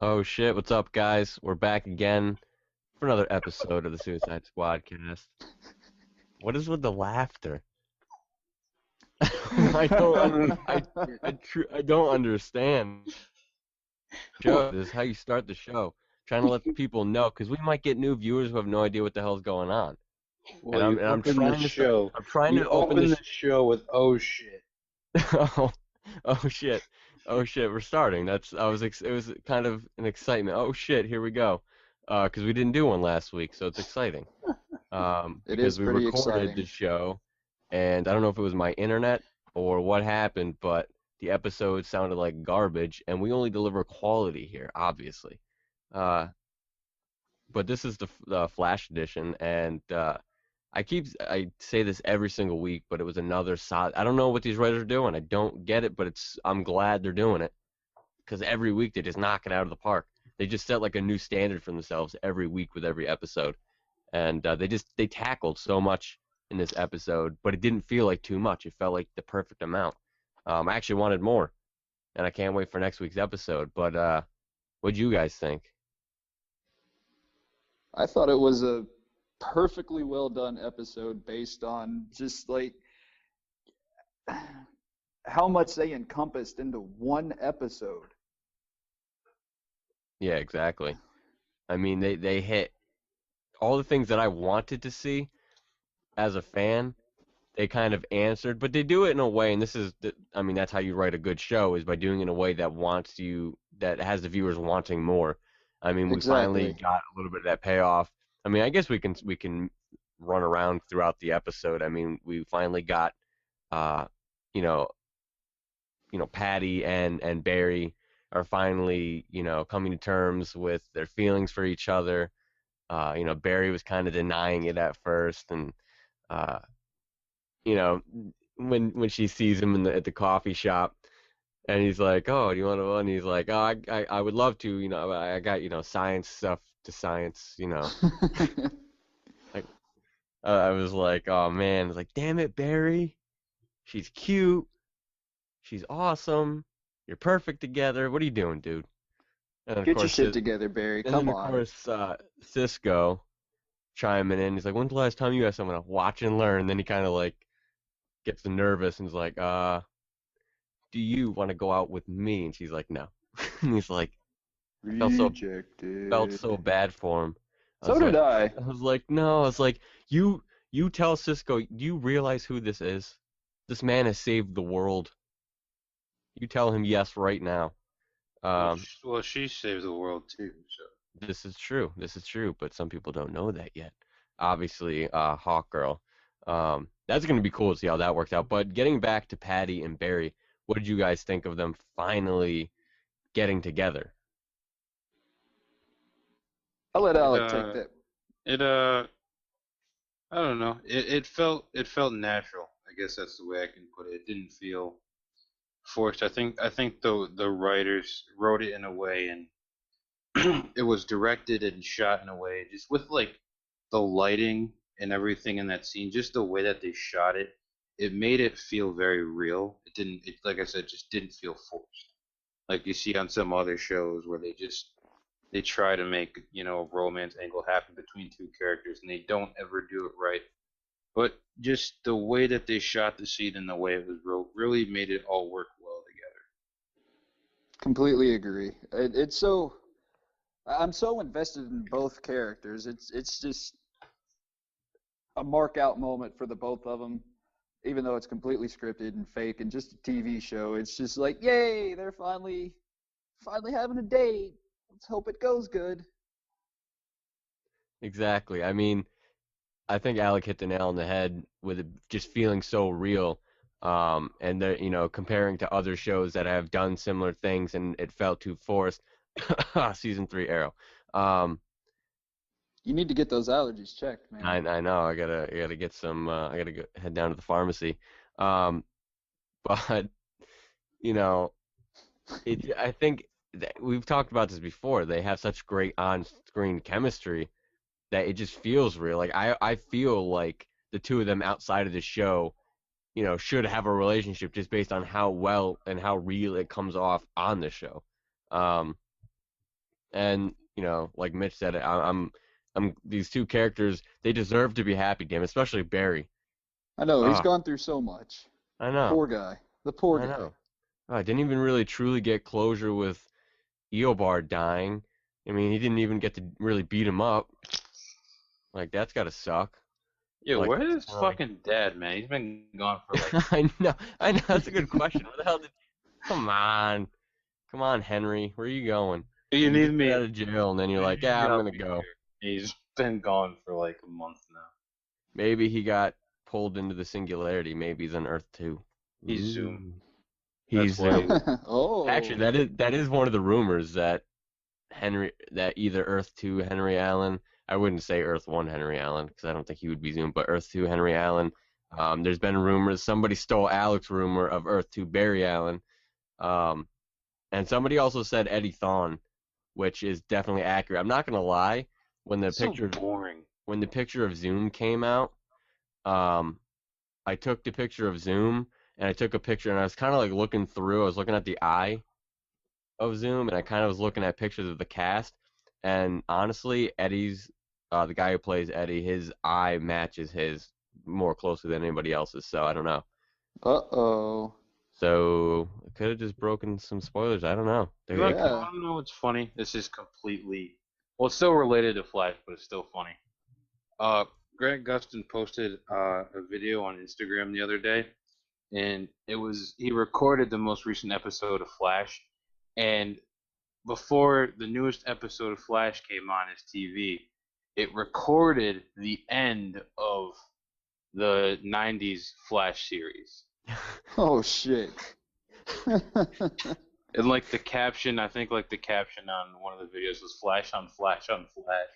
Oh shit, what's up, guys? We're back again for another episode of the Suicide Squad cast. What is with the laughter? I don't I don't understand. This is how you start the show. Trying to let the people know because we might get new viewers who have no idea what the hell's going on. Well, And I'm you and I'm open the trying to start show. I'm trying You to open open the the show with "oh shit." oh, oh shit. Oh shit, we're starting. It was kind of an excitement. Oh shit, here we go. 'Cause we didn't do one last week, so it's exciting. It Because is we pretty recorded the exciting. show, and I don't know if it was my internet or what happened, but the episode sounded like garbage, and we only deliver quality here, obviously. Uh, but this is the Flash edition, and I say this every single week, but it was another solid. I don't know what these writers are doing. I don't get it, but I'm glad they're doing it because every week they just knock it out of the park. They just set like a new standard for themselves every week with every episode, and they tackled so much in this episode, but it didn't feel like too much. It felt like the perfect amount. I actually wanted more, and I can't wait for next week's episode. But what do you guys think? I thought it was a perfectly well done episode based on just like how much they encompassed into one episode. Yeah, exactly. I mean, they hit all the things that I wanted to see as a fan. They kind of answered, but they do it in a way, and I mean, that's how you write a good show is by doing it in a way that has the viewers wanting more. I mean, we finally Exactly. got a little bit of that payoff. I mean, I guess we can run around throughout the episode. I mean, we finally got, uh, you know, Patty and Barry are finally, coming to terms with their feelings for each other. Barry was kind of denying it at first, and uh, you know, when she sees him at the coffee shop, and he's like, "Oh, do you want to?" And he's like, "Oh, I would love to. I got science stuff to science. Like I was like, oh man, it's like, damn it, Barry, she's cute, she's awesome, you're perfect together. What are you doing, dude?" And then of Get your course, shit together, Barry. Come on. Cisco chiming in. He's like, "When's the last time you had someone to watch and learn?" And then he kind of like gets nervous and is like, do you want to go out with me?" And she's like, "No." And he's like, I felt Rejected. so bad for him. I So was did like, I. I was like, no. I was like, you tell Cisco. Do you realize who this is? This man has saved the world. You tell him yes right now. Well, Um, she saved the world too. So this is true. This is true. But some people don't know that yet. Obviously, Hawk Girl. That's gonna be cool to see how that works out. But getting back to Patty and Barry, what did you guys think of them finally getting together? I'll let it Alec take uh that. it I don't know. It felt natural. I guess that's the way I can put it. It didn't feel forced. I think the writers wrote it in a way, and it was directed and shot in a way, just with like the lighting and everything in that scene, just the way that they shot it, it made it feel very real. It didn't, it, like I said, just didn't feel forced. Like you see on some other shows where they try to make, a romance angle happen between two characters and they don't ever do it right. But just the way that they shot the scene and the way it was wrote really made it all work well together. Completely agree. It's so I'm so invested in both characters. It's just a mark out moment for the both of them, even though it's completely scripted and fake and just a TV show. It's just like, yay, they're finally having a date. Let's hope it goes good. Exactly. I mean, I think Alec hit the nail on the head with it just feeling so real. And they're, comparing to other shows that have done similar things and it felt too forced. Season three Arrow. Um, You need to get those allergies checked, man. I know I gotta get some. I gotta head down to the pharmacy. Um, but you know, I think that we've talked about this before. They have such great on-screen chemistry that it just feels real. Like I feel like the two of them outside of the show, should have a relationship just based on how well and how real it comes off on the show. Um, And like Mitch said, I'm these two characters. They deserve to be happy, damn, especially Barry. I know he's Ah, gone through so much. I know, Poor guy. The poor I guy. know. I didn't even really truly get closure with Eobard dying. I mean, he didn't even get to really beat him up. Like that's gotta suck. Yo, Like where's that's his kind of like fucking dad, man? He's been gone for like. I know. That's a good question. Where the hell did? Come on, Henry. Where are you going? You You need just got me. out of jail, and then you're You like, need yeah, me. I'm I'll gonna be go. here. He's been gone for like a month now. Maybe he got pulled into the singularity. Maybe he's on Earth 2. He's Zoom. Ooh. That's He's why. actually Oh. that is one of the rumors that either Earth 2 Henry Allen. I wouldn't say Earth 1 Henry Allen because I don't think he would be Zoom, but Earth 2 Henry Allen. There's been rumors somebody stole Alec's rumor of Earth 2 Barry Allen. Um, and somebody also said Eddie Thawne, which is definitely accurate. I'm not gonna lie, when the It's so picture boring. when the picture of Zoom came out, um, I took the picture of Zoom and I took a picture and I was kind of like looking through. I was looking at the eye of Zoom and I kind of was looking at pictures of the cast. And honestly, Eddie's the guy who plays Eddie, his eye matches his more closely than anybody else's. So I don't know. Uh-oh. So I could have just broken some spoilers. I don't know. You want to Yeah. know what's funny? This is completely. Well, it's still related to Flash, but it's still funny. Grant Gustin posted a video on Instagram the other day, and he recorded the most recent episode of Flash, and before the newest episode of Flash came on his TV, it recorded the end of the '90s Flash series. Oh shit. And like the caption, I think like the caption on one of the videos was "Flash on Flash on Flash."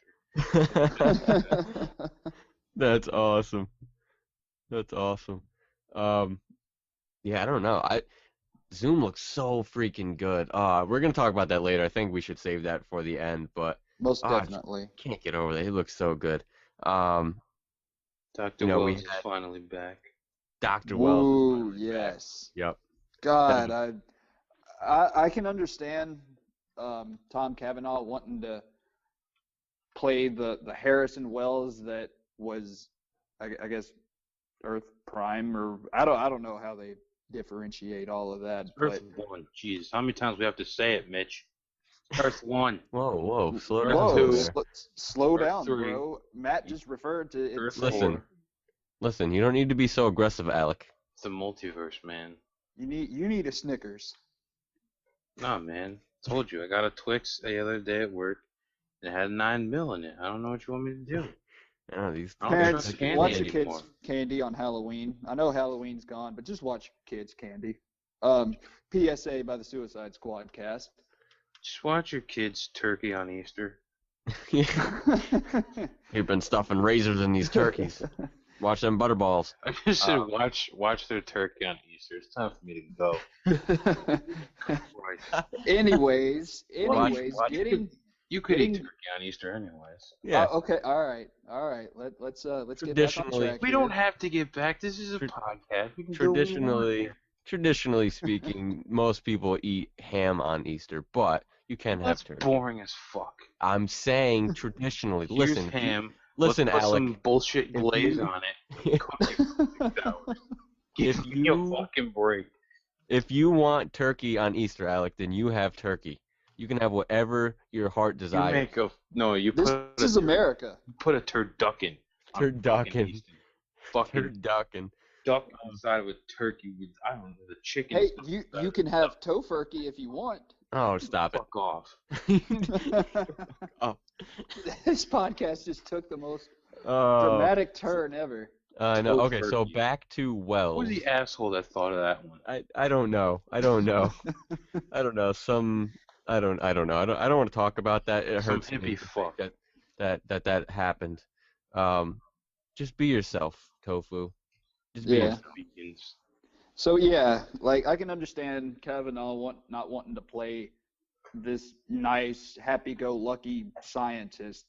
That's awesome. That's awesome. Um, yeah, I don't know. Zoom looks so freaking good. We're gonna talk about that later. I think we should save that for the end, but Most I just definitely. can't get over that. He looks so good. Um, Dr. we Wells is had finally back. Dr. Wells is Woo, finally back. yes. Yep. That God, was, I can understand Tom Cavanaugh wanting to play the Harrison Wells that was, I guess, Earth Prime, or I don't know how they differentiate all of that, Earth but 1. Jeez, how many times we have to say it, Mitch? Earth 1. whoa, slow Earth down over whoa, 2. there. slow Earth down, 3. bro. Matt just referred to it. Earth Listen, 4. listen. You don't need to be so aggressive, Alec. It's the multiverse, man. You need a Snickers. Nah, man. Told you, I got a Twix the other day at work. It had 9 mil in it. I don't know what you want me to do. These I don't kids Parents, trust take it candy watch your easy. anymore. kids' candy on Halloween. I know Halloween's gone, but just watch kids' candy. PSA by the Suicide Squad cast. Just watch your kids' turkey on Easter. You've been stuffing razors in these turkeys. Watch them butterballs. I just said watch their turkey on Easter. It's time for me to go. Christ. anyways, Watch- getting You could eat getting- turkey on Easter anyways. Yeah. okay, all right. Let's get back on Traditionally- track. We here. don't have to get back. This is a Tra- podcast. We can do what we want. Traditionally speaking, most people eat ham on Easter, but you can have That's turkey. boring as fuck. I'm saying traditionally. Here's Listen, ham. listen, Let's put Alec. some bullshit if glaze you- on it. And cook it for 6 hours. Give If me a you- fucking break. If you want turkey on Easter, Alec, then you have turkey. You can have whatever your heart You desires. make a no. You This put is a, America. put a turducken. on fucking Turducken. Easter. Fucking Turducken. duck outside of a turkey with I don't know the chicken. Hey, stuff you inside you of can it. have tofurkey if you want. Oh, stop it. Fuck off. Oh. This podcast just took the most Oh, dramatic turn ever. no. Okay, so Turkey. back to Who Wells. was the asshole that thought of that one? I don't know. I don't know. I don't know. I don't know. I don't want to talk about that. It Some hurts me hippie to fuck. think that happened. Just be yourself, Tofu. Just be Yeah. yourself. Vegans. So yeah, like I can understand Kavanaugh not wanting to play this nice, happy-go-lucky scientist,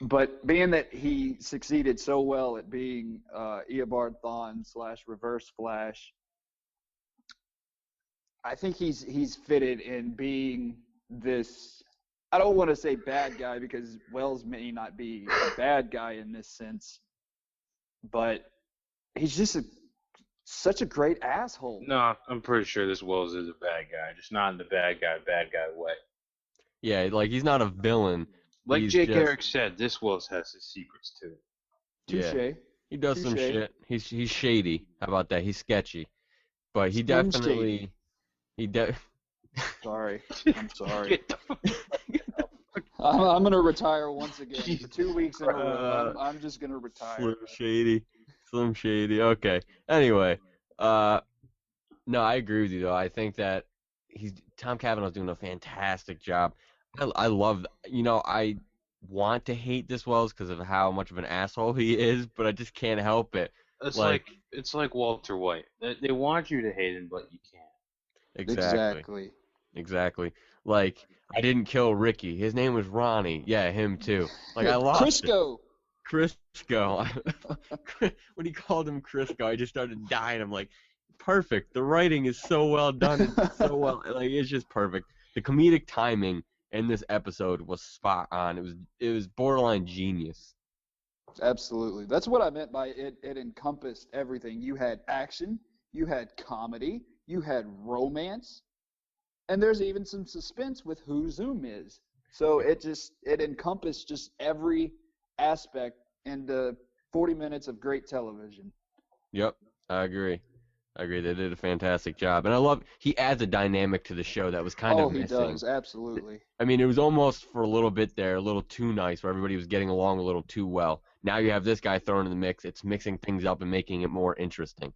but being that he succeeded so well at being Eobard Thawne / Reverse Flash, I think he's fitted in being this I don't want to say bad guy because Wells may not be a bad guy in this sense, but he's just such a great asshole. No, I'm pretty sure this Wells is a bad guy, just not in the bad guy way. Yeah, like he's not a villain. Like He's Jake just Eric said, this Wells has his secrets too. yeah. Touche. He does some Touche. shit. He's shady. How about that? He's sketchy. But he Slim definitely shady. he Sorry. I'm sorry. Get the fuck I'm going to retire once again for Jesus 2 weeks in a row. I'm just going to retire. Slim Shady. Slim Shady. Okay. Anyway, no, I agree with you though. I think that Tom Cavanaugh's doing a fantastic job. I love, I want to hate this Wells because of how much of an asshole he is, but I just can't help it. It's like Walter White. They want you to hate him, but you can't. Exactly. Like, I didn't kill Ricky. His name was Ronnie. Yeah, him too. Like, I lost Crisco. Crisco. When he called him Crisco, I just started dying. I'm like, perfect. The writing is so well done. It's so well, like, it's just perfect. The comedic timing in this episode was spot on. It was borderline genius. Absolutely. That's what I meant by it. It encompassed everything. You had action, you had comedy, you had romance, and there's even some suspense with who Zoom is. So it encompassed just every aspect into 40 minutes of great television. Yep, I agree. They did a fantastic job. And I love, he adds a dynamic to the show that was kind of missing. Oh, he does, absolutely. I mean, it was almost for a little bit there, a little too nice, where everybody was getting along a little too well. Now you have this guy thrown in the mix. It's mixing things up and making it more interesting.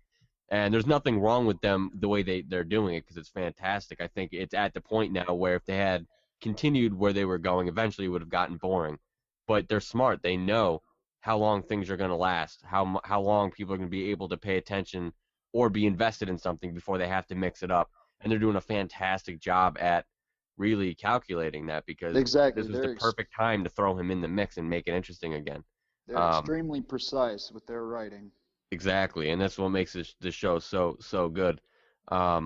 And there's nothing wrong with them, the way they're doing it, because it's fantastic. I think it's at the point now where if they had continued where they were going, eventually it would have gotten boring. But they're smart. They know how long things are going to last, how long people are going to be able to pay attention or be invested in something before they have to mix it up. And they're doing a fantastic job at really calculating that, because Exactly. this was the perfect time to throw him in the mix and make it interesting again. They're extremely precise with their writing. Exactly, and that's what makes this show so good. I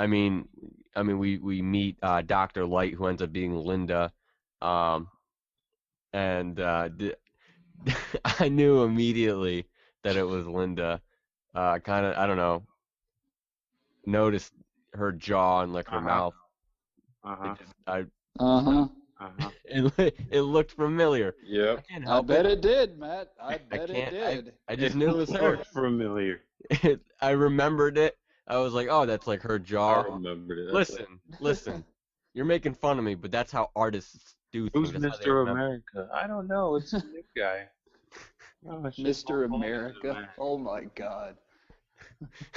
mean, we meet Dr. Light, who ends up being Linda, and I knew immediately that it was Linda. Kind of, I don't know, noticed her jaw and like her mouth. It looked familiar. Yep. I bet it did, Matt. I bet it did. I just knew it was her. Familiar. I remembered it. I was like, oh, that's like her jaw. I remembered it. Listen. You're making fun of me, but that's how artists do things. Who's Mr. America? I don't know. It's a new guy. Oh, Mr. America. Oh my God.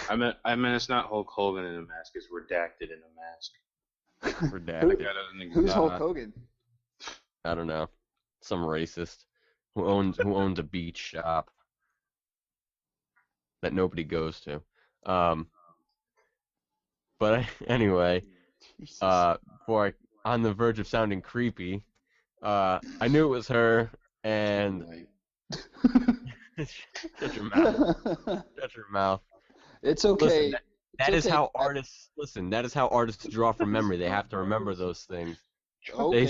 I meant it's not Hulk Hogan in a mask. It's redacted in a mask. Redacted. Who's Hulk Hogan? I don't know. Some racist who owns a beach shop that nobody goes to. But anyway, before on the verge of sounding creepy, I knew it was her, and shut your mouth. Shut your mouth. It's okay. Listen, that is how artists listen. That is how artists draw from memory. They have to remember those things. Okay,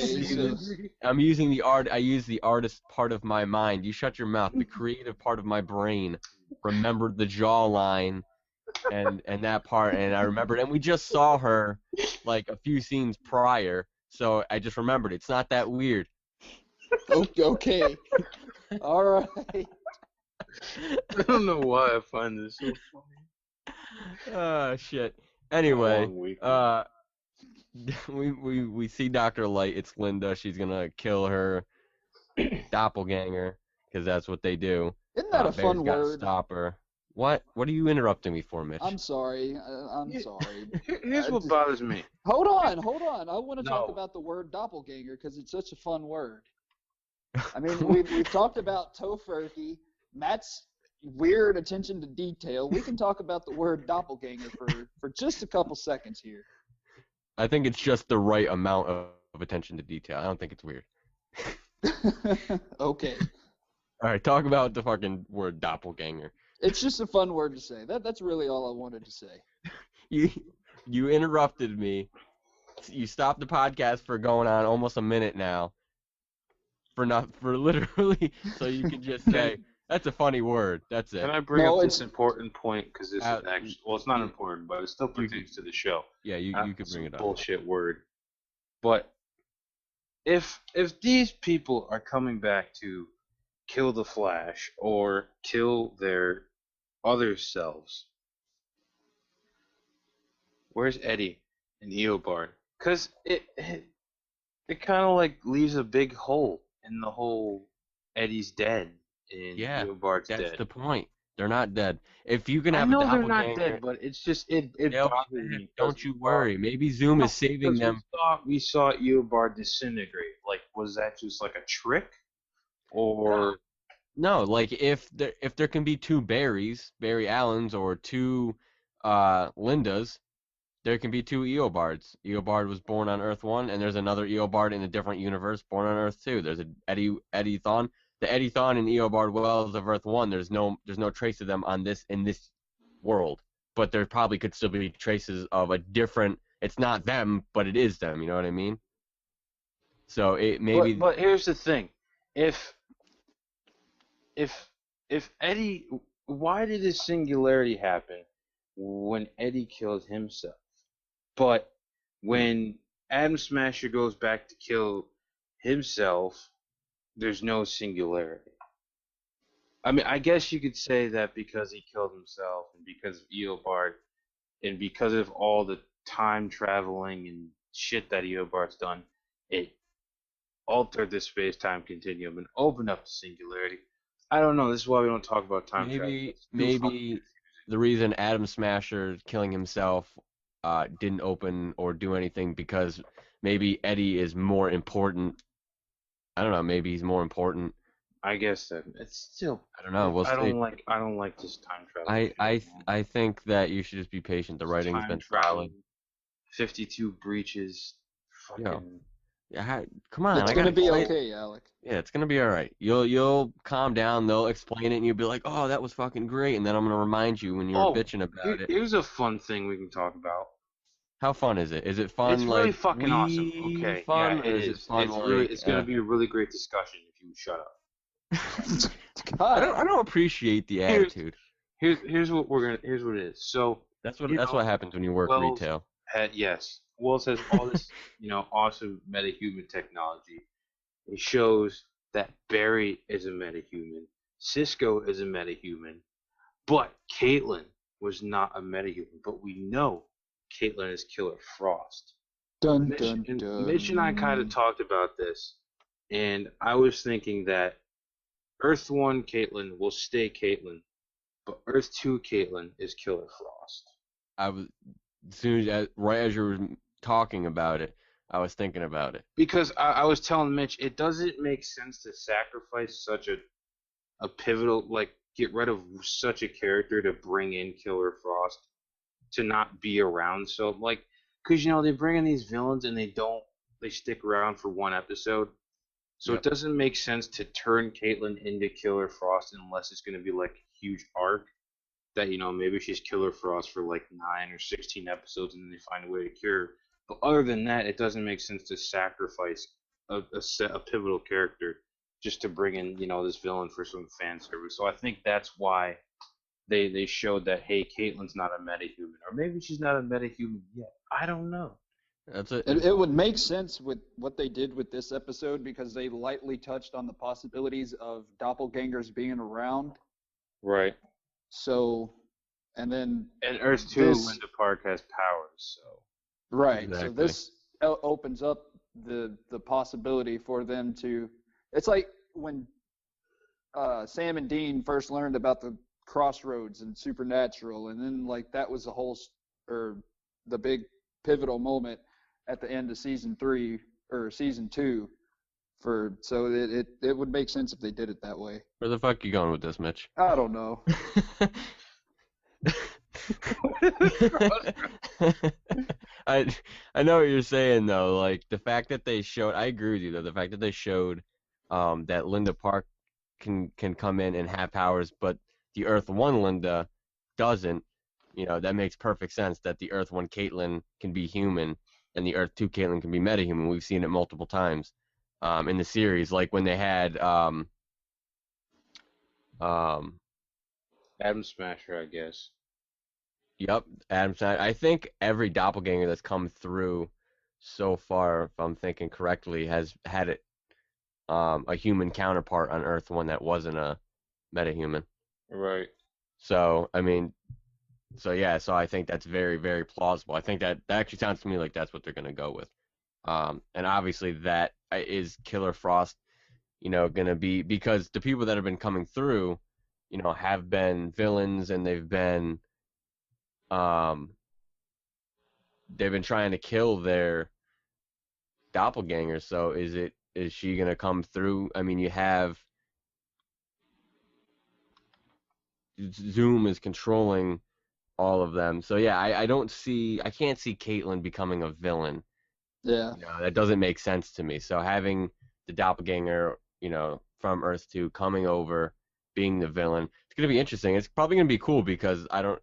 I'm using the art. I use the artist part of my mind. You shut your mouth. The creative part of my brain remembered the jawline and that part, and I remembered. And we just saw her like a few scenes prior, so I just remembered. It's not that weird. Okay. All right. I don't know why I find this so funny. Shit. Anyway, we see Dr. Light. It's Linda. She's gonna kill her doppelganger because that's what they do. Isn't that a fun gotta word? Stop her. What are you interrupting me for, Mitch? I'm sorry. I'm sorry. Here's what bothers me. Hold on. I want to talk about the word doppelganger because it's such a fun word. I mean, we've talked about Tofurkey, Matt's weird attention to detail. We can talk about the word doppelganger for just a couple seconds here. I think it's just the right amount of attention to detail. I don't think it's weird. Okay. All right, talk about the fucking word doppelganger. It's just a fun word to say. That's really all I wanted to say. You interrupted me you stopped the podcast for going on almost a minute now for literally so you can just say that's a funny word. That's Can it. I bring No, up this it's important point? Because this is Y- actually, well, it's not you, important, but it still you pertains to the show. yeah, you could It's bring a it up. bullshit word. But if these people are coming back to kill the Flash or kill their other selves, where's Eddie and Eobard? Because it kind of like leaves a big hole in the whole Eddie's dead and Yeah, Eobard's that's dead. the point. They're not dead. If you can I have a know they're not doppelganger, dead, but it's just it they'll be bothers back. me because Don't you worry. Maybe Zoom is saving them. we saw Eobard disintegrate. Like, was that just like a trick, No, or no. Like if there can be two Barry Allens, or two Lindas, there can be two Eobards. Eobard was born on Earth 1, and there's another Eobard in a different universe born on Earth 2. There's a Eddie Thawne. The Eddie Thawne and Eobard wells of Earth 1, there's no trace of them in this world. But there probably could still be traces of a different, it's not them, but it is them, you know what I mean? So it maybe but here's the thing, if if if Eddie, why did this singularity happen when Eddie killed himself? But when Adam Smasher goes back to kill himself, there's no singularity. I mean, I guess you could say that because he killed himself and because of Eobard and because of all the time traveling and shit that Eobard's done, it altered the space time continuum and opened up the singularity. I don't know. This is why we don't talk about time travel. maybe It's too fucking maybe the reason Adam Smasher killing himself didn't open or do anything because maybe Eddie is more important. I don't know. Maybe he's more important. I guess that it's still. I don't know. We'll see. I don't like this time travel I shit, I th- man. I think that you should just be patient. The This writing's time been travel, solid. 52 breaches, Yo, fucking. yeah, come on. it's I gonna gotta be explain. okay, Alec. Yeah, it's gonna be all right. You'll calm down. They'll explain it, and you'll be like, "Oh, that was fucking great." And then I'm gonna remind you when you were Oh, bitching about it. here's a fun thing we can talk about. How fun is it? Is it It's fun really like fucking awesome. we Okay, yeah, fun, or it is it is. fun It's really. like? It's gonna be a really great discussion if you would shut up. I God, don't appreciate the Here's attitude. here's what we're gonna. Here's what it is. So That's you what know, happens when you work Wells retail. yes, Wells has all this awesome metahuman technology. It shows that Barry is a metahuman, Cisco is a metahuman, but Caitlin was not a metahuman. But we know Caitlin is Killer Frost. dun dun Mitch and I kind of dun. talked about this, and I was thinking that Earth 1 Caitlin will stay Caitlin, but Earth 2 Caitlin is Killer Frost. I was right as you were talking about it, I was thinking about it. Because I was telling Mitch, it doesn't make sense to sacrifice such a pivotal, like, get rid of such a character to bring in Killer Frost to not be around. So, like, because, they bring in these villains and they stick around for one episode. So it Yep. doesn't make sense to turn Caitlyn into Killer Frost unless it's going to be like a huge arc that maybe she's Killer Frost for like 9 or 16 episodes and then they find a way to cure her. But other than that, it doesn't make sense to sacrifice a pivotal character just to bring in this villain for some fan service. So I think that's why they showed that, hey, Caitlyn's not a metahuman, or maybe she's not a metahuman yet. I don't know. That's it. It would make sense with what they did with this episode because they lightly touched on the possibilities of doppelgangers being around. Right. So, and then And Earth 2, this, Linda Park has powers, so. right. Exactly. So this opens up the possibility for them to. It's like when Sam and Dean first learned about the crossroads and supernatural, and then like that was the big pivotal moment at the end of season 3 or season 2 so it would make sense if they did it that way. Where the fuck you going with this, Mitch? I don't know. I know what you're saying though. Like the fact that they showed, I agree with you though. The fact that they showed that Linda Park can come in and have powers, but the Earth One Linda doesn't. That makes perfect sense. That the Earth One Caitlyn can be human, and the Earth 2 Caitlyn can be metahuman. We've seen it multiple times in the series, like when they had um, Adam Smasher, I guess. yep, Adam Sandler. I think every doppelganger that's come through so far, if I'm thinking correctly, has had it a human counterpart on Earth, one that wasn't a metahuman. Right. So I mean, so yeah, so I think that's very, very plausible. I think that actually sounds to me like that's what they're gonna go with. And obviously that is Killer Frost, gonna be, because the people that have been coming through, have been villains, and um they've been trying to kill their doppelgangers. So is she gonna come through? I mean, you have Zoom is controlling all of them. So yeah, I can't see Caitlyn becoming a villain. Yeah. That doesn't make sense to me. So having the doppelganger, from Earth 2 coming over, being the villain, it's gonna be interesting. It's probably gonna be cool because I don't,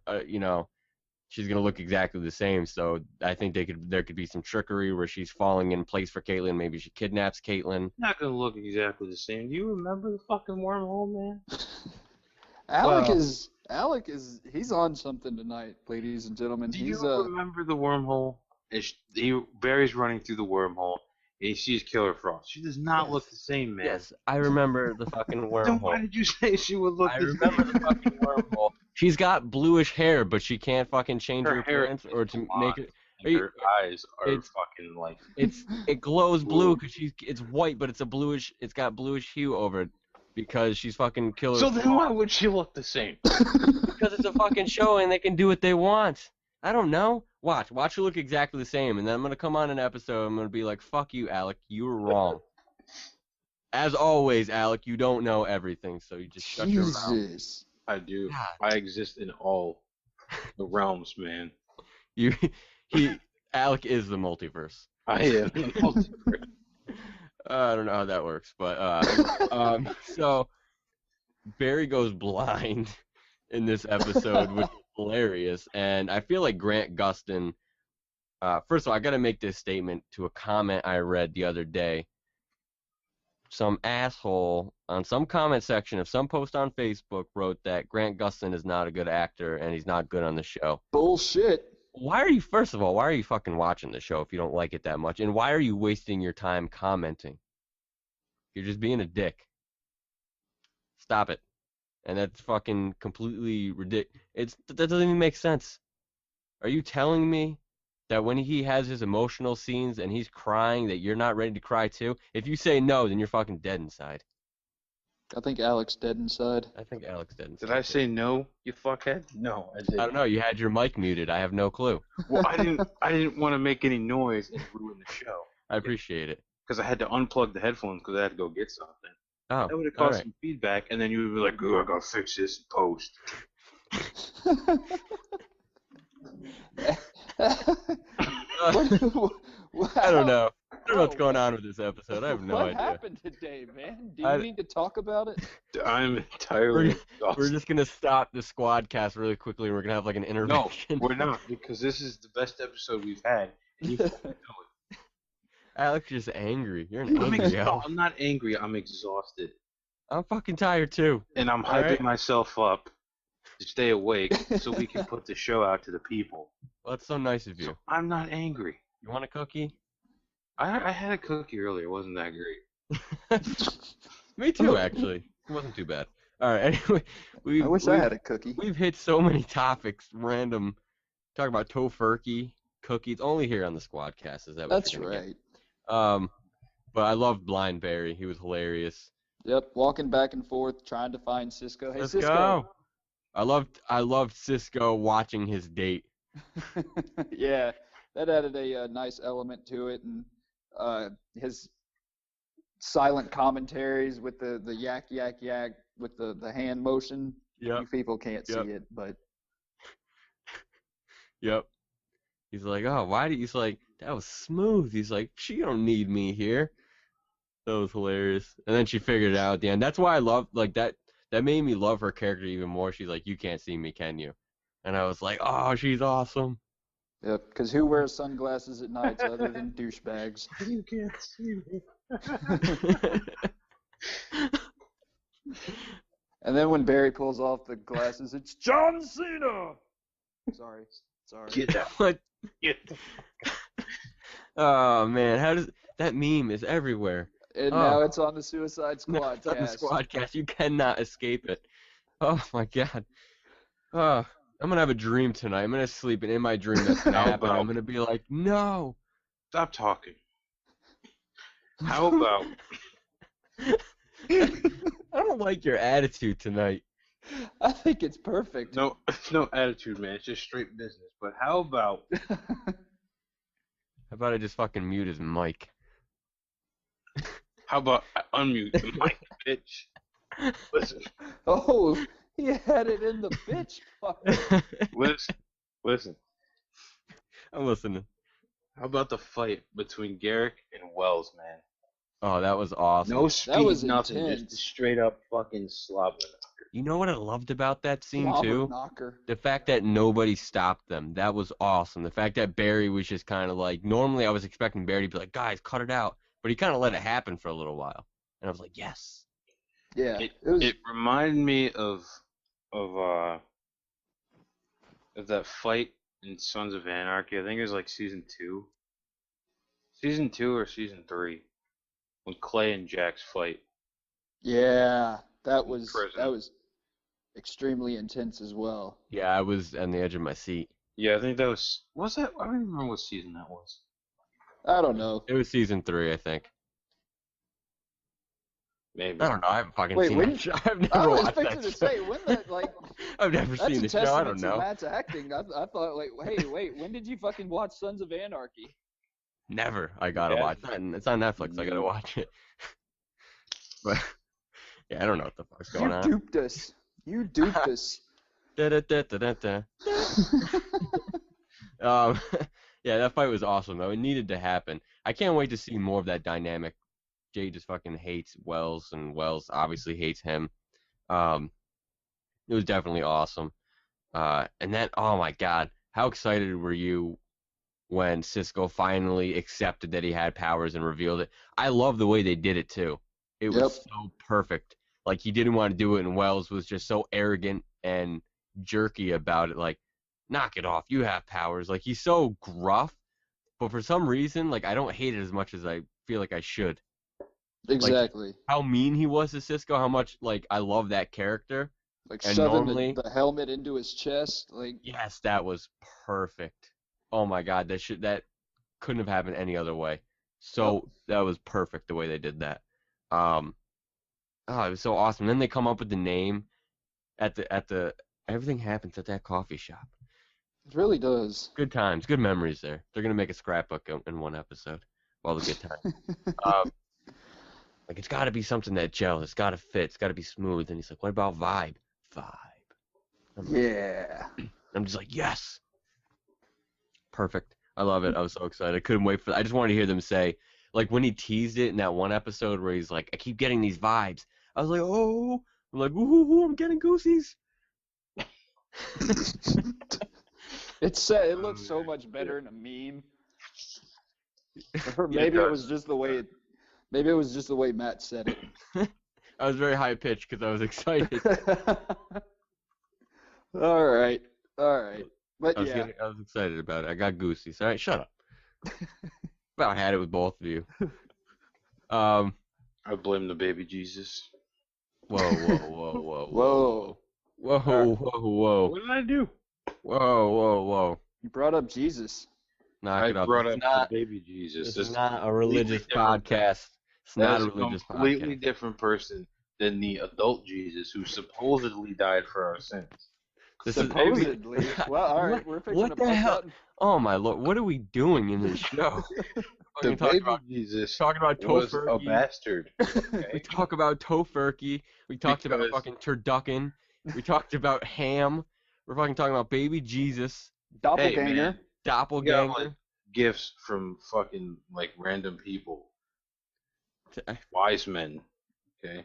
she's gonna look exactly the same. So I think there could be some trickery where she's falling in place for Caitlyn. Maybe she kidnaps Caitlyn. Not gonna look exactly the same. Do you remember the fucking wormhole, man? Alec is he's on something tonight, ladies and gentlemen. Do He's you remember the wormhole? Barry's running through the wormhole, and he sees Killer Frost. She does not look the same, man. Yes, I remember the fucking Then wormhole. why did you say she would look I the remember same? the fucking wormhole. She's got bluish hair, but she can't fucking change her hair appearance is or to make it. blonde, and her eyes are it's- fucking like. It glows blue because it's white, but it's got bluish hue over it because she's fucking Killer. So then why would she look the same? Because it's a fucking show and they can do what they want. I don't know. Watch her look exactly the same, and then I'm gonna come on an episode. I'm gonna be like, "Fuck you, Alec. You were wrong." As always, Alec, you don't know everything, so you just shut your mouth. Jesus. I do. God. I exist in all the realms, man. Alec is the multiverse. I am. I don't know how that works, but so Barry goes blind in this episode, which is hilarious, and I feel like Grant Gustin. First of all, I got to make this statement to a comment I read the other day. Some asshole on some comment section of some post on Facebook wrote that Grant Gustin is not a good actor and he's not good on the show. Bullshit. First of all, why are you fucking watching the show if you don't like it that much? And why are you wasting your time commenting? You're just being a dick. Stop it. And that's fucking completely ridiculous. That doesn't even make sense. Are you telling me that when he has his emotional scenes and he's crying that you're not ready to cry too? If you say no, then you're fucking dead inside. I think Alec's dead inside. I think Alec's dead inside. Did I say no, you fuckhead? No, I didn't. I don't know. You had your mic muted. I have no clue. Well, I didn't want to make any noise and ruin the show. I appreciate it. Because I had to unplug the headphones because I had to go get something. Oh, That would have all caused right. some feedback, and then you would be like, "Oh, I gotta fix this in post." I don't know. I don't know what's going on with this episode. I have no what idea. happened today, man? Do you need to talk about it? I'm entirely We're exhausted. just gonna stop the squad cast really quickly, and we're gonna have like an No, intervention. we're not, because this is the best episode we've had. And you fucking know it. Alex is just angry. You're an I'm, angry Alex. I'm not angry. I'm exhausted, I'm fucking tired too. and I'm All hyping right. myself up to stay awake so we can put the show out to the people. Well, that's so nice of you. So I'm not angry. You want a cookie? I had a cookie earlier. It wasn't that great. Me too, actually. It wasn't too bad. All right. Anyway, I wish I had a cookie. We've hit so many topics, random. Talk about tofurkey, cookies, only here on the Squadcast. Is that what That's you're gonna right. get? But I loved Blind Barry. He was hilarious. Yep, walking back and forth trying to find Cisco. Hey, Let's Cisco. go. I loved Cisco watching his date. Yeah, that added a nice element to it, and his silent commentaries with the yak yak yak with the hand motion. Yep. You people can't Yep. see it, but Yep. He's like, oh, why do you? He's like, that was smooth. He's like, she don't need me here. That was hilarious. And then she figured it out at the end. That's why I love like that. That made me love her character even more. She's like, you can't see me, can you? And I was like, oh, she's awesome. Yep, because who wears sunglasses at nights other than douchebags? You can't see me. And then when Barry pulls off the glasses, it's John Cena! Sorry. Get out. What? Get Oh man, how does that meme is everywhere? And Oh. now it's on the Suicide No, Squad it's on the cast. Squadcast. You cannot escape it. Oh my god. Oh, I'm gonna have a dream tonight. I'm gonna sleep, and in my dream that's gonna How happen. about- I'm gonna be like, no. Stop talking. How about I don't like your attitude tonight. I think it's perfect. no attitude, man. It's just straight business. But how about How about I just fucking mute his mic? I unmute the mic, bitch? Listen, Oh, he had it in the bitch. Fuck. listen. I'm listening. How about the fight between Garrick and Wells, man? Oh, that was awesome. No speed, That was nothing. intense. Just straight up fucking slobbering. You know what I loved about that scene Slobber too? knocker. The fact that nobody stopped them. That was awesome. The fact that Barry was just kind of like, normally I was expecting Barry to be like, guys, cut it out. But he kind of let it happen for a little while. And I was like, yes. Yeah, It was. reminded me of that fight in Sons of Anarchy. I think it was like season 2 or season 3, when Clay and Jax fight. Yeah, that was Prison. extremely intense as well. Yeah, I was on the edge of my seat. Yeah, I think that was that? I don't even remember what season that was. I don't know. It was season 3, I think. Maybe. I don't know. I haven't fucking Wait, seen when- that show. I've never I was watched fixing that to show. say when that like. I've never That's seen a the show. I don't testament know. to Matt's acting. I thought like, hey, wait, when did you fucking watch Sons of Anarchy? Never. I gotta Yeah. watch that. And it's on Netflix. I gotta watch it. But yeah, I don't know what the fuck's going on. Duped us. You duped us. Da-da-da-da-da-da. Yeah, that fight was awesome though. It needed to happen. I can't wait to see more of that dynamic. Jay just fucking hates Wells, and Wells obviously hates him. It was definitely awesome. And then, oh my god, how excited were you when Cisco finally accepted that he had powers and revealed it? I love the way they did it too. It was so perfect. Like, he didn't want to do it, and Wells was just so arrogant and jerky about it. Like, knock it off, you have powers. Like, he's so gruff, but for some reason, like, I don't hate it as much as I feel like I should. Exactly. How mean he was to Cisco, how much, like, I love that character. Like and shoving normally- the helmet into his chest. Like, Yes, that was perfect. Oh my god, that couldn't have happened any other way. So that was perfect the way they did that. Oh, it was so awesome. Then they come up with the name at the everything happens at that coffee shop. it really does. Good times, good memories there. They're gonna make a scrapbook in one episode. All the good times. Like, it's got to be something that gels. It's got to fit. It's got to be smooth. And he's like, what about vibe? Vibe. Yeah. I'm just like, yes. Perfect. I love it. I was so excited. I couldn't wait for I just wanted to hear them say, like, when he teased it in that one episode where he's like, I keep getting these vibes. I was like, oh. I'm like, ooh, I'm getting goosies. It looks so much better in a meme. Or maybe it was just the way Matt said it. I was very high pitched because I was excited. All right. But I was excited about it. I got goosies. All right, shut up. About had it with both of you. I blame the baby Jesus. Whoa. What did I do? Whoa. You brought up Jesus. Knock I it off. brought It's up not, the baby Jesus. This is not a religious different. podcast. It's not a religious completely podcast. different person than the adult Jesus who supposedly died for our sins. This is Supposedly. Well, all right. We're fixing what to the bust hell? out. Oh my lord, what are we doing in this show? The Fucking talking baby about Jesus talking about was a tofurkey. bastard. We Okay? talk about tofurkey. We talked about Because- fucking turducken. We talked about ham. We're fucking talking about baby Jesus, Doppelganger. Hey, man, doppelganger. you got, like, gifts from fucking like random people, wise men. Okay,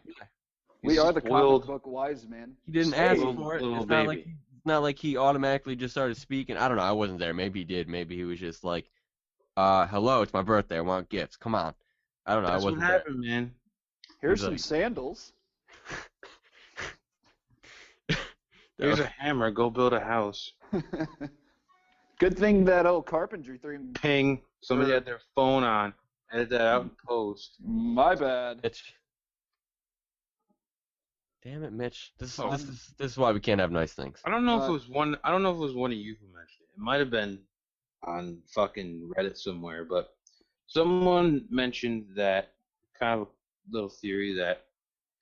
We He's are the spoiled. comic book wise men. He didn't Hey, ask little- for it. little It's not like baby. not like he automatically just started speaking. I don't know. I wasn't there. Maybe he did. Maybe he was just like, hello, it's my birthday. I want gifts. Come on. I don't know. That's I what wasn't there. happened, man. Here's He's some like- sandals. Here's a hammer. Go build a house. Good thing that old carpentry thing. Ping. Somebody had their phone on. Edit that out in post. My bad. Mitch. Damn it, Mitch. This Oh. is why we can't have nice things. I don't know if it was one. I don't know if it was one of you who mentioned it. It might have been on fucking Reddit somewhere, but someone mentioned that kind of little theory that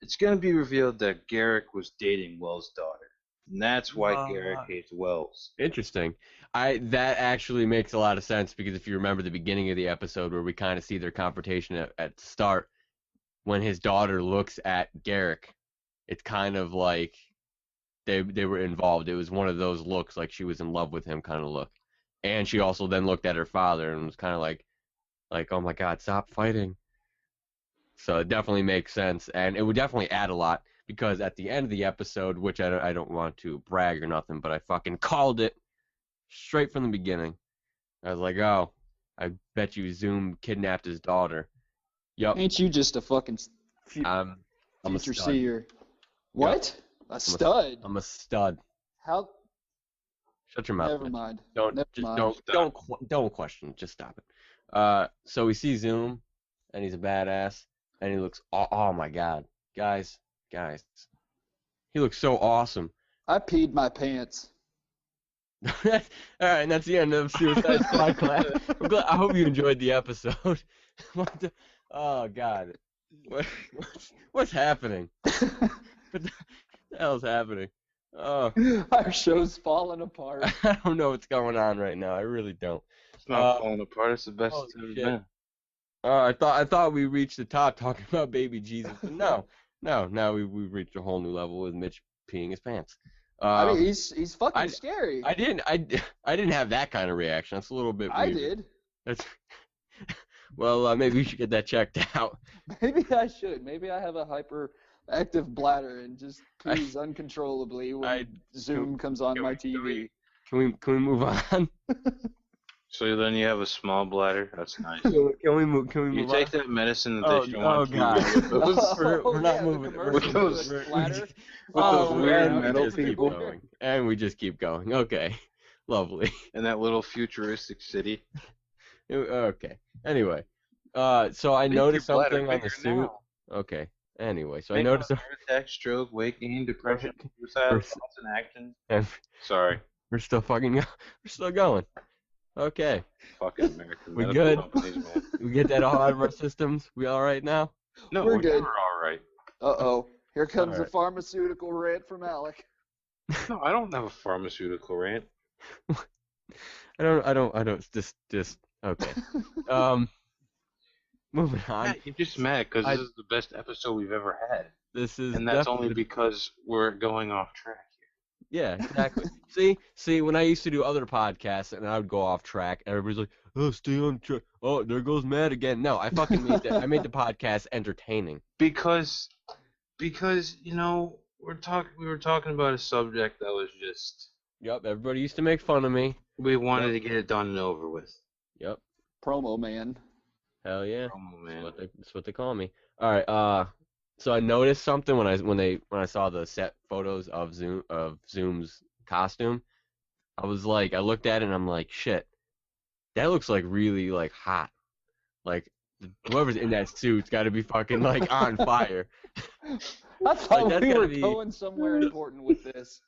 it's going to be revealed that Garrick was dating Wells' daughter, and that's why Garrick hates Wells. Interesting. That actually makes a lot of sense because if you remember the beginning of the episode where we kind of see their confrontation at the start, when his daughter looks at Garrick, it's kind of like they were involved. It was one of those looks like she was in love with him kind of look. And she also then looked at her father and was kind of like, oh my God, stop fighting. So it definitely makes sense, and it would definitely add a lot because at the end of the episode, which I don't want to brag or nothing, but I fucking called it straight from the beginning. I was like, oh, I bet you Zoom kidnapped his daughter. Yup. Ain't you just a fucking I'm a future stud. seer? What? A stud? I'm a stud. How? Shut your mouth. Never Mitch. mind. Don't Never just mind. don't question. Just stop it. So we see Zoom, and he's a badass, and he looks. Oh my God, guys, he looks so awesome. I peed my pants. All right, and that's the end of Suicide Squad class. I hope you enjoyed the episode. Oh God, what's happening? What the hell's happening? Oh, Our show's falling apart. I don't know what's going on right now. I really don't. It's not falling apart. It's the best holy it's ever shit. been. I thought we reached the top talking about baby Jesus, but no. Now we reached a whole new level with Mitch peeing his pants. I mean, he's fucking scary. I didn't have that kind of reaction. That's a little bit weird. I did. That's well, maybe we should get that checked out. Maybe I should. Maybe I have a hyperactive bladder and just pees uncontrollably when Zoom comes on my TV. Can we move on? So then you have a small bladder. That's nice. Can we move You on? take that medicine that they show on TV God. with those, We're not yeah, the moving. commercials those- with bladder. with those weird and we metal just keep people. going. And we just keep going. Okay. Lovely. in that little futuristic city. Okay. Anyway. So I Make noticed your bladder something on the bigger suit. now. Okay. Anyway, so I Make noticed heart attack, stroke, weight gain, depression, suicide, We're- thoughts and actions. and Sorry, we're still going. Okay. fucking American We medical good? companies, man. We get that all out of our systems. We all right now? No, We're we're good. never all right. Uh-oh. Here comes the Alright. pharmaceutical rant from Alec. No, I don't have a pharmaceutical rant. I don't just okay. Moving on. Matt, you're just mad because I- this is the best episode we've ever had, This is and that's definitely only because we're going off track here. yeah, exactly. see, when I used to do other podcasts and I would go off track, everybody's like, "Oh, stay on track." Oh, there goes Matt again. No, I fucking made I made the podcast entertaining. Because you know we were talking about a subject that was just Yep, everybody used to make fun of me. we wanted to get it done and over with. Yep, Promo man. hell yeah. Oh man. That's what they call me. All right. So I noticed something when I saw the set photos of Zoom's costume. I looked at it and I'm like, shit, that looks like really like hot. Like whoever's in that suit's got to be fucking like on fire. I thought that's we gotta were be- going somewhere important with this.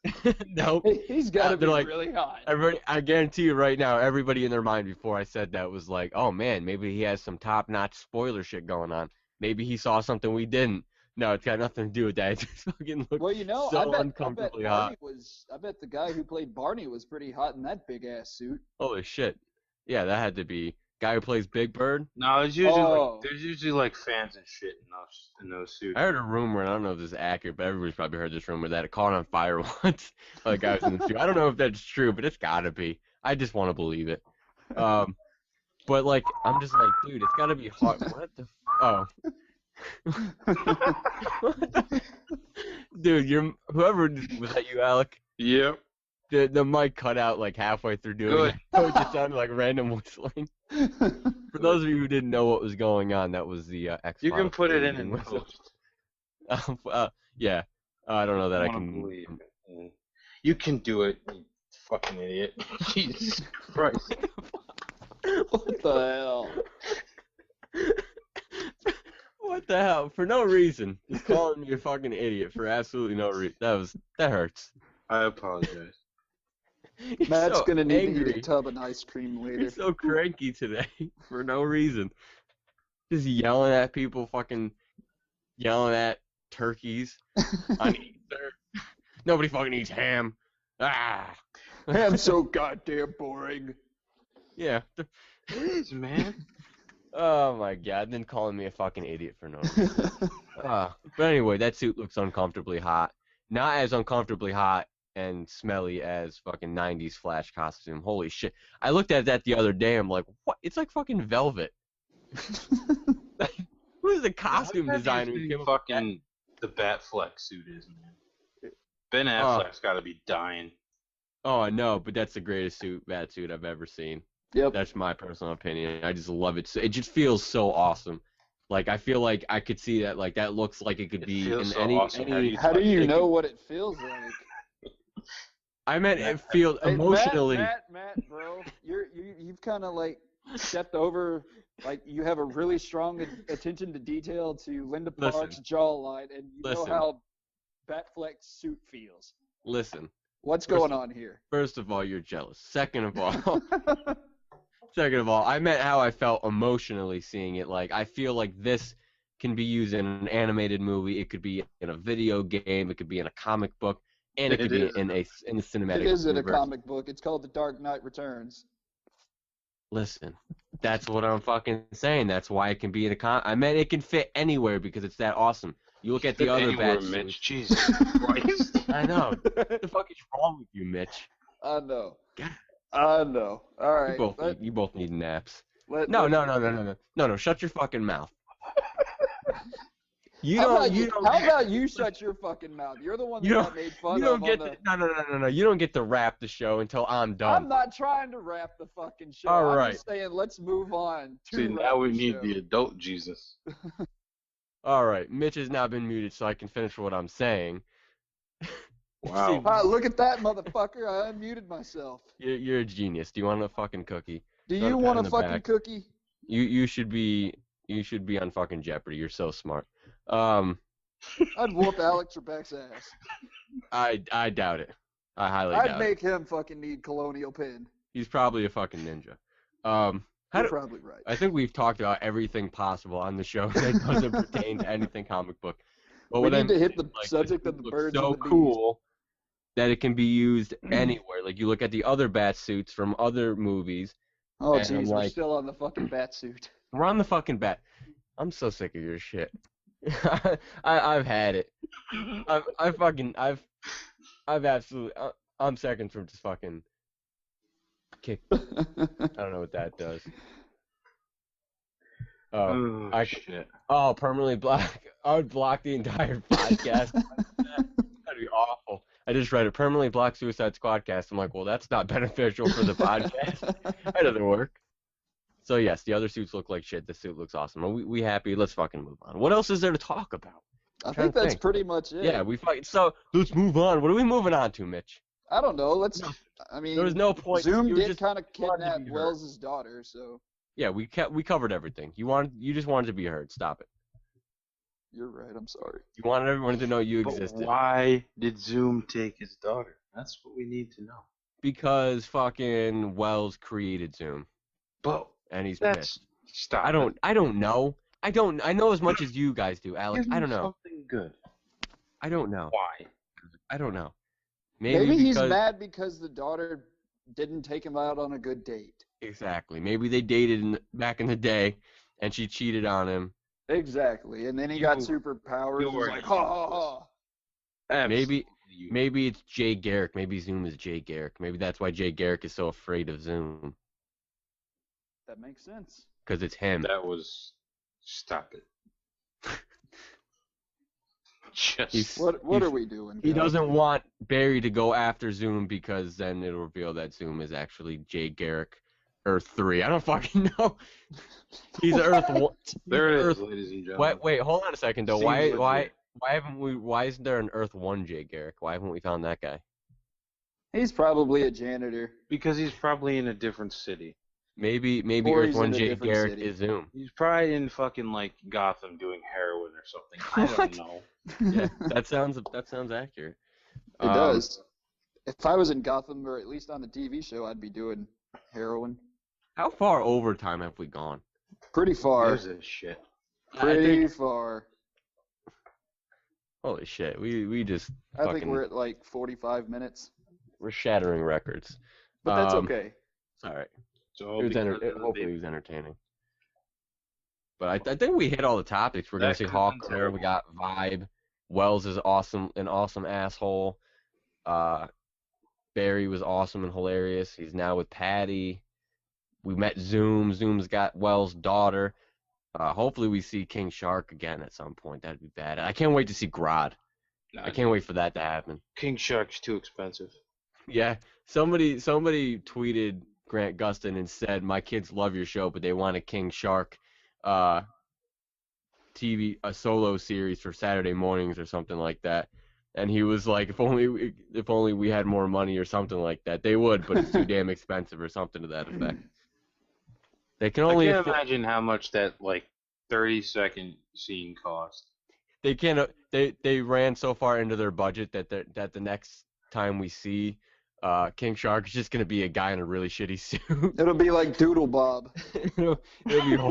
Nope. He's got to be They're like- really hot. Everybody, I guarantee you right now, everybody in their mind before I said that was like, oh man, maybe he has some top-notch spoiler shit going on. Maybe he saw something we didn't. No, it's got nothing to do with that. It just fucking looks Well, you know, so I bet uncomfortably Barney hot. I bet the guy who played Barney was pretty hot in that big ass suit. Holy shit. Yeah, that had to be guy who plays Big Bird. No, it's usually Oh. there's usually like fans and shit in those suits. I heard a rumor, and I don't know if this is accurate, but everybody's probably heard this rumor that it caught on fire once. Like guy was in the suit. I don't know if that's true, but it's gotta be. I just want to believe it. But like, I'm just like, dude, it's gotta be hot. What the? Oh. What the- Dude, whoever was that you, Alec? Yep. The mic cut out like halfway through doing Good. it. So it just sounded like random whistling. For those of you who didn't know what was going on, that was the X-Files. You can put it in reading whistle. post. Yeah. I don't know that I wanna can. believe. You can do it, you fucking idiot. Jesus Christ. What the hell? What the hell? For no reason. Just calling me a fucking idiot for absolutely no reason. That hurts. I apologize. You're Matt's so gonna need to angry. eat a tub of ice cream later. You're so cranky today for no reason. Just yelling at people, fucking yelling at turkeys on Easter. Nobody fucking eats ham. Ah. Ham's so goddamn boring. Yeah. It is, man. Oh my god. Then calling me a fucking idiot for no reason. But anyway, that suit looks uncomfortably hot. Not as uncomfortably hot and smelly as fucking 90s Flash costume. Holy shit. I looked at that the other day. I'm like, what? It's like fucking velvet. Who is the costume designer who came up with that? Fucking the Batfleck suit is, man. Ben Affleck's got to be dying. Oh, I know, but that's the greatest bat suit I've ever seen. Yep. That's my personal opinion. I just love it. It just feels so awesome. Like, I feel like I could see that. Like, that looks like it could be in so any. awesome. How do you know what it feels like? I meant it feels Hey, emotionally. Matt, bro, you've kind of like stepped over. Like you have a really strong attention to detail to Linda Park's jawline, and you know how Batfleck's suit feels. Listen. What's going on here? First of all, you're jealous. Second of all, I meant how I felt emotionally seeing it. Like, I feel like this can be used in an animated movie. It could be in a video game. It could be in a comic book, and it could be in the cinematic. It is in a universe. comic book. It's called The Dark Knight Returns. Listen, that's what I'm fucking saying. That's why it can be in a I meant it can fit anywhere because it's that awesome. You look at the other bat Mitch. suits. Jesus Christ. I know. What the fuck is wrong with you, Mitch? I know. God. I know. All right. You both need naps. No. No. Shut your fucking mouth. How about you shut your fucking mouth? You're the one that got made fun of. No. You don't get to wrap the show until I'm done. I'm not trying to wrap the fucking show. All I'm right. just saying let's move on. See, now we need the adult Jesus. All right. Mitch has now been muted, so I can finish what I'm saying. Wow. Look at that, motherfucker. I unmuted myself. You're a genius. Do you want a fucking cookie? Do you want a fucking cookie? You should be on fucking Jeopardy. You're so smart. I'd whoop Alec Trebek's ass. I doubt it. I highly doubt it. I'd make him fucking need Colonial Pin. He's probably a fucking ninja. You're probably right. I think we've talked about everything possible on the show that doesn't pertain to anything comic book. But we need to hit the subject of the birds so and the bees. cool that it can be used anywhere. Like, you look at the other bat suits from other movies. Oh, jeez, we're still on the fucking bat suit. We're on the fucking bat. I'm so sick of your shit. I've had it. I've absolutely. I'm seconds from just fucking kick. I don't know what that does. Shit. Oh, permanently block. I would block the entire podcast. That'd be awful. I just read it. Permanently block Suicide Squadcast. I'm like, well, that's not beneficial for the podcast. That doesn't work. So yes, the other suits look like shit. This suit looks awesome. Are we happy? Let's fucking move on. What else is there to talk about? I think that's pretty much it. Yeah, so let's move on. What are we moving on to, Mitch? I don't know. I mean, there was no point. Zoom did kind of kidnap Wells' daughter, so. Yeah, we covered everything. You just wanted to be heard. Stop it. You're right. I'm sorry. You wanted everyone to know you existed. But why did Zoom take his daughter? That's what we need to know. Because fucking Wells created Zoom. But and he's pissed. Stop. I don't know. I know as much as you guys do, Alec. I don't know. Something good. I don't know. Why? I don't know. Maybe he's mad because the daughter didn't take him out on a good date. Exactly. Maybe they dated back in the day, and she cheated on him. Exactly. And then he got superpowers. He was like, ha ha ha. Maybe it's Jay Garrick. Maybe Zoom is Jay Garrick. Maybe that's why Jay Garrick is so afraid of Zoom. That makes sense. Because it's him. Stop it. Just What are we doing? He guys? doesn't want Barry to go after Zoom because then it'll reveal that Zoom is actually Jay Garrick, Earth 3. I don't fucking know. He's Earth 1. there it Earth. is, ladies and gentlemen. Wait, hold on a second though. Seems Why legit. why isn't there an Earth 1 Jay Garrick? Why haven't we found that guy? He's probably a janitor. Because he's probably in a different city. Maybe Or Earth he's 1 in a Jay different Garrick city. is Zoom. He's probably in fucking like Gotham doing heroin or something. I don't know. Yeah, that sounds accurate. It does. If I was in Gotham, or at least on the TV show, I'd be doing heroin. How far overtime have we gone? Pretty far. There's this shit. Pretty far. Holy shit, we just I think fucking we're at like 45 minutes. we're shattering records. But that's okay. It's all right. So Hopefully it was entertaining. But I think we hit all the topics. We're gonna see Hawk there. We got Vibe. Wells is awesome, an awesome asshole. Barry was awesome and hilarious. He's now with Patty. We met Zoom. Zoom's got Wells' daughter. Hopefully we see King Shark again at some point. That'd be bad. I can't wait to see Grodd. I can't wait for that to happen. King Shark's too expensive. Yeah, somebody tweeted Grant Gustin and said, "My kids love your show, but they want a King Shark a solo series for Saturday mornings or something like that." And he was like, if only we had more money or something like that, they would, but it's too damn expensive or something to that effect. They can only I can't imagine how much that like 30-second scene cost. They ran so far into their budget that the next time we see King Shark is just gonna be a guy in a really shitty suit. It'll be like Doodle Bob. it'll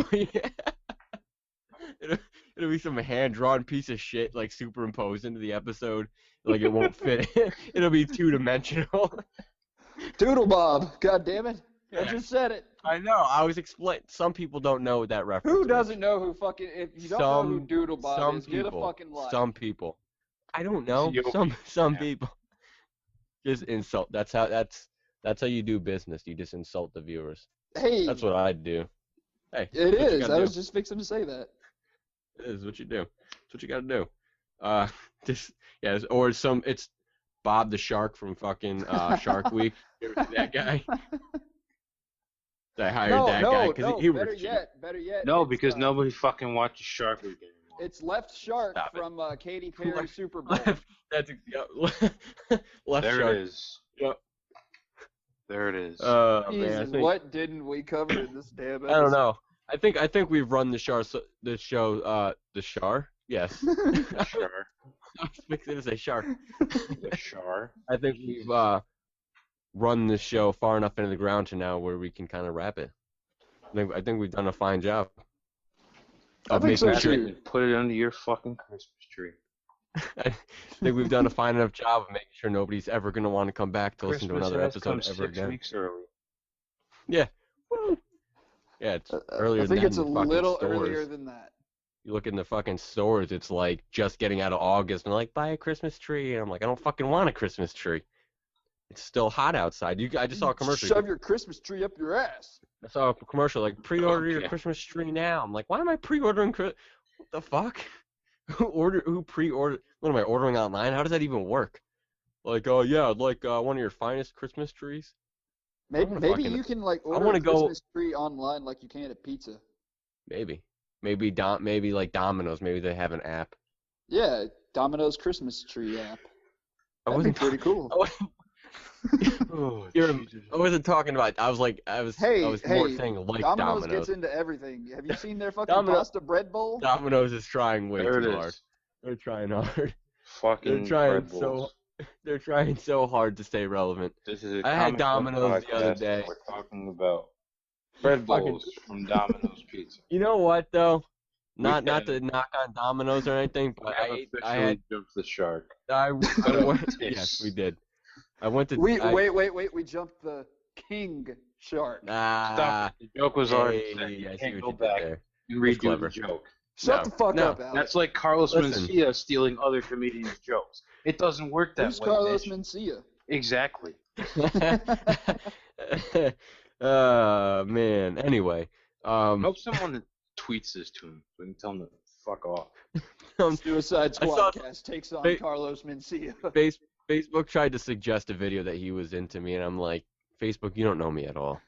be it'll be some hand-drawn piece of shit like superimposed into the episode. Like it won't fit. It'll be two-dimensional. Doodle Bob. God damn it. I Yeah. just said it. I know. I was explaining. Some people don't know that reference. Who Mitch. doesn't know who fucking... If you don't know who Doodle Bob some is, get a people, fucking life. Some people. I don't know. Yogi. Some Yeah. people. Just insult. That's how you do business. You just insult the viewers. Hey, That's what I do. Hey, it that's what you is. gotta I do. was just fixing to say that. It is what you do. It's what you gotta do. Or it's Bob the Shark from fucking Shark Week. You ever see that guy? I hired that guy because he better works cheap. better yet. No, it's, because nobody fucking watches Shark Week anymore. It's Left Shark Stop it. from Katy Perry Left- Supergirl. That's left There shark. it is. Yep. There it is. Man, I Jesus, think, what didn't we cover in this damn episode? I don't know. I think we've run the show. The Shar. Yes. Sure. I was fixing to say shark. Sure. I think we've run the show far enough into the ground to now where we can kind of wrap it. I think we've done a fine job I of think so making sure. too. Put it under your fucking Christmas tree. I think we've done a fine enough job of making sure nobody's ever going to want to come back to listen to Christmas another has come episode ever 6 again. weeks early. Yeah. Woo. Yeah, it's earlier I think than it's a the fucking little stores. earlier than that. You look in the fucking stores, it's like just getting out of August and they're like, buy a Christmas tree. And I'm like, I don't fucking want a Christmas tree. It's still hot outside. I just saw a commercial. Shove your Christmas tree up your ass. I saw a commercial like pre-order your Okay. Christmas tree now. I'm like, why am I pre-ordering? What the fuck? Who pre-ordered? What am I ordering online? How does that even work? Like, oh yeah, I'd like one of your finest Christmas trees. Maybe wanna maybe fucking- you can like order wanna a go- Christmas tree online like you can at pizza. Maybe like Domino's. Maybe they have an app. Yeah, Domino's Christmas tree app. I That'd be wasn't pretty cool. I wasn't- Oh, I wasn't talking about. I was Hey, more hey, saying like Domino's Domino's. gets into everything. Have you seen their fucking Domino- pasta bread bowl? Domino's is trying way there too it hard. is. They're trying hard. Fucking They're trying Red so. Bulls. They're trying so hard to stay relevant. This is a I had comic book Domino's the other podcast, day. and we're talking about Red Fucking- Bulls from Domino's Pizza. You know what though? Not had to knock on Domino's or anything, but We have I officially had jumped the shark. I went. Yes. Yes, we did. I went to. Wait, we jumped the king shark. Stop it. The joke was already Hey, set. You I see can't what go you did back there. and That's redo clever. the joke. Shut No, the fuck no. up, Alec. That's like Carlos Listen. Mencia stealing other comedians' jokes. It doesn't work that Who's way. Carlos Mitch. Mencia? Exactly. Man. Anyway, I hope someone tweets this to him so we can tell him to fuck off. Suicide I saw Squad cast takes on Fa- Carlos Mencia. Facebook tried to suggest a video that he was into me, and I'm like, Facebook, you don't know me at all.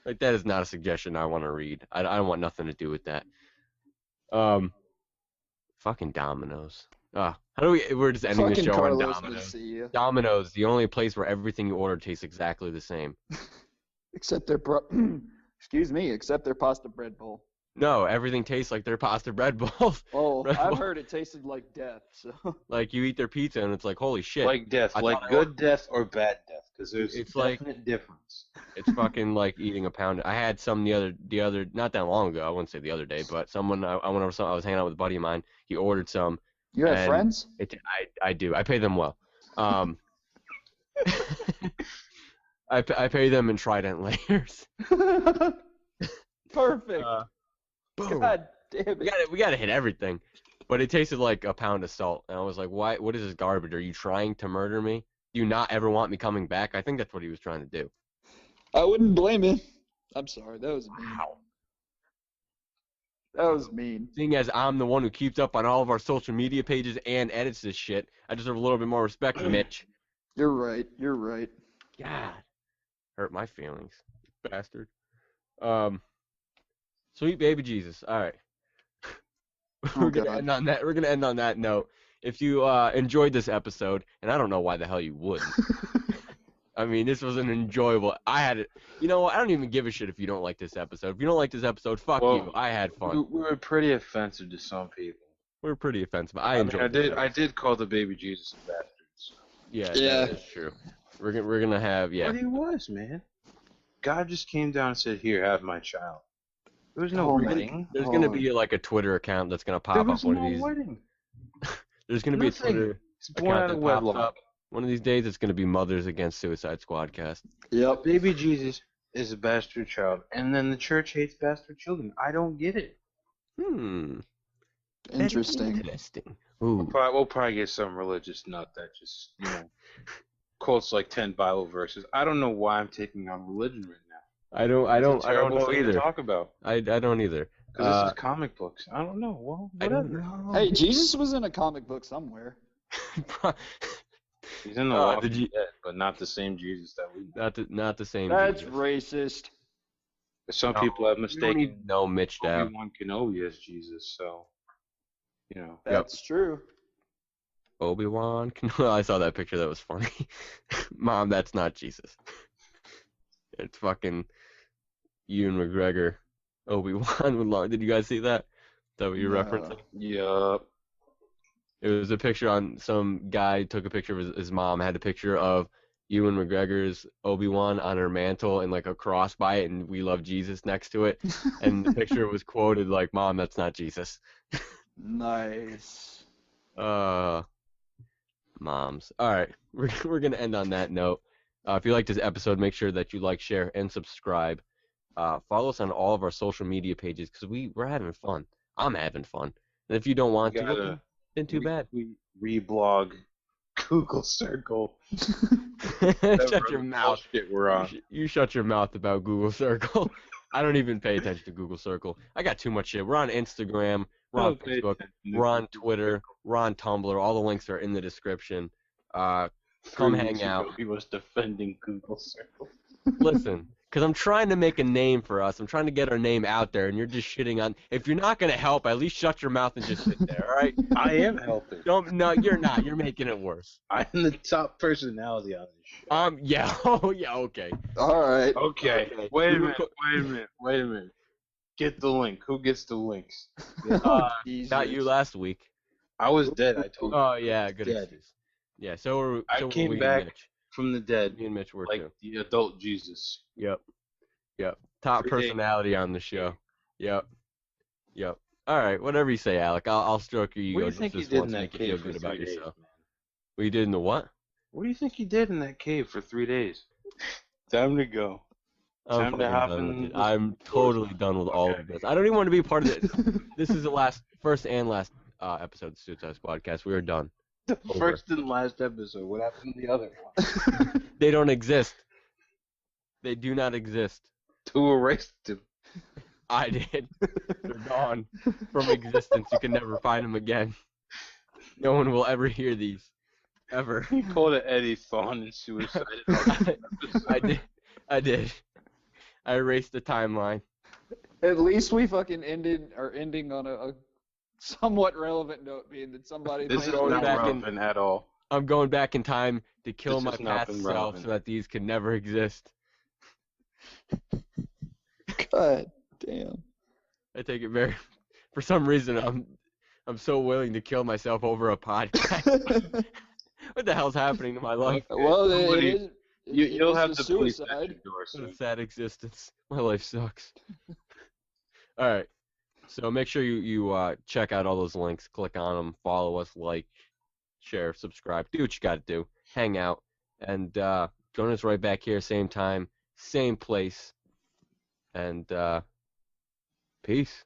Like, that is not a suggestion I want to read. I don't want nothing to do with that. Fucking Domino's. We're just ending the Fucking show on Carlos Domino's. Mencia. Domino's, the only place where everything you order tastes exactly the same. Except their except their pasta bread bowl. No, everything tastes like their pasta bread bowls. Oh, Bread I've bowl. heard it tasted like death. So Like, you eat their pizza, and it's like, holy shit. Like death, I like thought I good death or bad death, because there's It's a like- definite difference. It's fucking like eating a pound. I had some the other not that long ago. I wouldn't say the other day, but someone I was hanging out with a buddy of mine. He ordered some. you have And friends? I do. I pay them well. I pay them in Trident layers. Perfect. Boom. God damn it. We gotta hit everything. But it tasted like a pound of salt, and I was like, "Why? What is this garbage? Are you trying to murder me? Do you not ever want me coming back?" I think that's what he was trying to do. I wouldn't blame him. I'm sorry. That was mean. Wow. That was mean. Seeing as I'm the one who keeps up on all of our social media pages and edits this shit, I deserve a little bit more respect, Mitch. You're right. You're right. God, hurt my feelings, bastard. Sweet baby Jesus. All right. We're gonna God. end on that. We're gonna end on that note. If you enjoyed this episode, and I don't know why the hell you wouldn't. I mean, this was an enjoyable. I had it. You know what? I don't even give a shit if you don't like this episode. If you don't like this episode, fuck Well, you. I had fun. We were pretty offensive to some people. We were pretty offensive. I mean, enjoyed it. I did call the baby Jesus a bastard. So. Yeah, Yeah. that is true. We're gonna have But he was, man. God just came down and said, "Here, have my child." There was no Oh, my wedding. There's gonna be like a Twitter account that's gonna pop There up was one no of these. wedding. There's gonna be a Nothing. Twitter It's born account out that of pops wedlock. up. One of these days, it's gonna be Mothers Against Suicide Squadcast. Yep. Baby Jesus is a bastard child, and then the church hates bastard children. I don't get it. Interesting. Interesting. Ooh. We'll probably get some religious nut that just, quotes like 10 Bible verses. I don't know why I'm taking on religion right now. I don't know thing either. to talk about. I don't either. Because this is comic books. I don't know. Well, I don't whatever. know. Hey, Jesus was in a comic book somewhere. He's in the Oh, Walking did you- Dead, but not the same Jesus that we know. not the same. That's Jesus. racist. Some No, people have You don't mistaken even know Mitch down. Obi-Wan Kenobi as Jesus, so, That's true. Obi-Wan. I saw that picture. That was funny. Mom, that's not Jesus. It's fucking Ewan McGregor. Obi-Wan with long. Did you guys see that? Is that what you're No. referencing? Yup. It was a picture on some guy took a picture of his mom, had a picture of Ewan McGregor's Obi-Wan on her mantle and like a cross by it and "We love Jesus" next to it. And the picture was quoted like, "Mom, that's not Jesus." Nice. Moms. All right, we're gonna end on that note. If you like this episode, make sure that you like, share, and subscribe. Follow us on all of our social media pages because we're having fun. I'm having fun. And if you don't want to, well, then too bad. We reblog Google Circle. Shut your mouth. Shit we're on. You shut your mouth about Google Circle. I don't even pay attention to Google Circle. I got too much shit. We're on Instagram. We're on Facebook. We're on Twitter. We're on Tumblr. All the links are in the description. Come 3 hang weeks ago, out. He was defending Google Circle. Listen, because I'm trying to make a name for us. I'm trying to get our name out there, and you're just shitting on. If you're not gonna help, at least shut your mouth and just sit there. All right? I am helping. No, you're not. You're making it worse. I'm the top personality on this show. Yeah. Oh, yeah. Okay. All right. Okay. Okay. Wait a You minute. Wait a minute. Get the link. Who gets the links? Jesus. Not you last week. I was dead. I told you. Oh yeah, good Dead. excuse. Yeah. So were. I So were came we back And Mitch. from the dead, Me and Mitch were like too. the adult Jesus. Yep. Top 3 days. personality on the show. Yep. All right. Whatever you say, Alec. I'll stroke your What ego do you just think you this did once in to make that you feel cave for good about 3 days, yourself. man? What you did in the what? What do you think you did in that cave for 3 days? Time to go. Time to fucking hop done in with it. the I'm totally done with all of this. I don't even want to be part of it. This is the first and last episode of the Suicide Squadcast. We are done. The Over. first and last episode. What happened to the other one? They don't exist. They do not exist. Who erased them? I did. They're gone from existence. You can never find them again. No one will ever hear these. Ever. He called it Eddie Fawn and suicided all the episodes. I did. I erased the timeline. At least we fucking ending on a somewhat relevant note, being that somebody. This is going not back in- relevant at all. I'm going back in time to kill This my has not past been self relevant. so that these could never exist. God damn. I take it very. For some reason, I'm so willing to kill myself over a podcast. What the hell's happening to my life? Well, Somebody- it is. You'll have to the police at suicide. your door What a soon. sad existence. My life sucks. All right. So make sure you check out all those links. Click on them. Follow us. Like, share, subscribe. Do what you got to do. Hang out. And join us right back here. Same time. Same place. And peace.